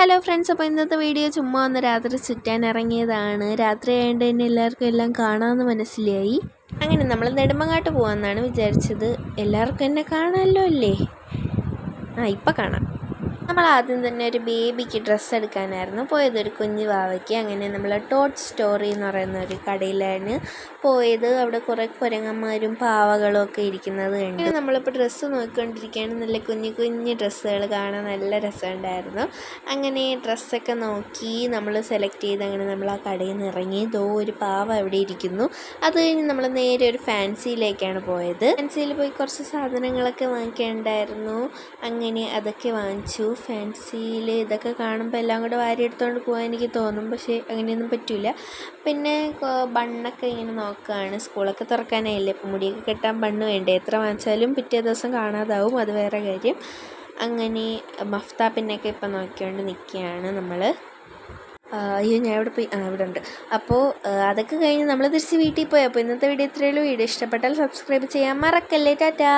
Hello friends, അപ്പോൾ ഇന്നത്തെ video ചുമ്മാ ഒന്ന് രാത്രി ചുറ്റാൻ ഇറങ്ങിയതാണ്. രാത്രി ആയതുകൊണ്ട് തന്നെ എല്ലാവർക്കും എല്ലാം കാണാമെന്ന് മനസ്സിലായി. അങ്ങനെ നമ്മൾ നെടുമങ്ങാട്ട് പോകാമെന്നാണ് വിചാരിച്ചത്. എല്ലാവർക്കും എന്നെ കാണാമല്ലോ അല്ലേ? ഇപ്പം കാണാം. നമ്മൾ ആദ്യം തന്നെ ഒരു ബേബിക്ക് ഡ്രസ്സ് എടുക്കാനായിരുന്നു പോയത്, ഒരു കുഞ്ഞു വാവയ്ക്ക്. അങ്ങനെ നമ്മൾ ടോട്ട് സ്റ്റോറി എന്ന് പറയുന്ന ഒരു കടയിലാണ് പോയത്. അവിടെ കുറേ കുരങ്ങന്മാരും പാവകളും ഒക്കെ ഇരിക്കുന്നത് കണ്ട് നമ്മളിപ്പോൾ ഡ്രസ്സ് നോക്കിക്കൊണ്ടിരിക്കുകയാണ്. നല്ല കുഞ്ഞു കുഞ്ഞു ഡ്രസ്സുകൾ കാണാൻ നല്ല രസമുണ്ടായിരുന്നു. അങ്ങനെ ഡ്രസ്സൊക്കെ നോക്കി നമ്മൾ സെലക്ട് ചെയ്ത് അങ്ങനെ നമ്മൾ ആ കടയിൽ നിന്ന് ഇറങ്ങി. ഒരു പാവ അവിടെ ഇരിക്കുന്നു. അത് കഴിഞ്ഞ് നമ്മൾ നേരെ ഒരു ഫാൻസിയിലേക്കാണ് പോയത്. ഫാൻസിയിൽ പോയി കുറച്ച് സാധനങ്ങളൊക്കെ വാങ്ങിക്കേണ്ടായിരുന്നു. അങ്ങനെ അതൊക്കെ വാങ്ങിച്ചു. ഫാൻസിയിൽ ഇതൊക്കെ കാണുമ്പോൾ എല്ലാം കൂടെ വാരി എടുത്തുകൊണ്ട് പോകാൻ എനിക്ക് തോന്നും, പക്ഷേ അങ്ങനെയൊന്നും പറ്റില്ല. പിന്നെ ബണ്ണൊക്കെ ഇങ്ങനെ നോക്കുകയാണ്. സ്കൂളൊക്കെ തുറക്കാനായില്ലേ, അപ്പം മുടിയൊക്കെ കെട്ടാൻ ബണ്ണ് വേണ്ടേ? എത്ര വാങ്ങിച്ചാലും പിറ്റേ ദിവസം കാണാതാവും, അത് വേറെ കാര്യം. അങ്ങനെ മഫ്ത പിന്നൊക്കെ ഇപ്പം നോക്കിക്കൊണ്ട് നിൽക്കുകയാണ് നമ്മൾ. അയ്യോ, ഞാൻ ഇവിടെ പോയി, ഇവിടെ ഉണ്ട്. അപ്പോൾ അതൊക്കെ കഴിഞ്ഞ് നമ്മൾ തിരിച്ച് വീട്ടിൽ പോയി. അപ്പോൾ ഇന്നത്തെ വീഡിയോ ഇത്രയേ ഉള്ളൂ. വീഡിയോ ഇഷ്ടപ്പെട്ടാൽ സബ്സ്ക്രൈബ് ചെയ്യാൻ മറക്കല്ലേ. ടാറ്റാ.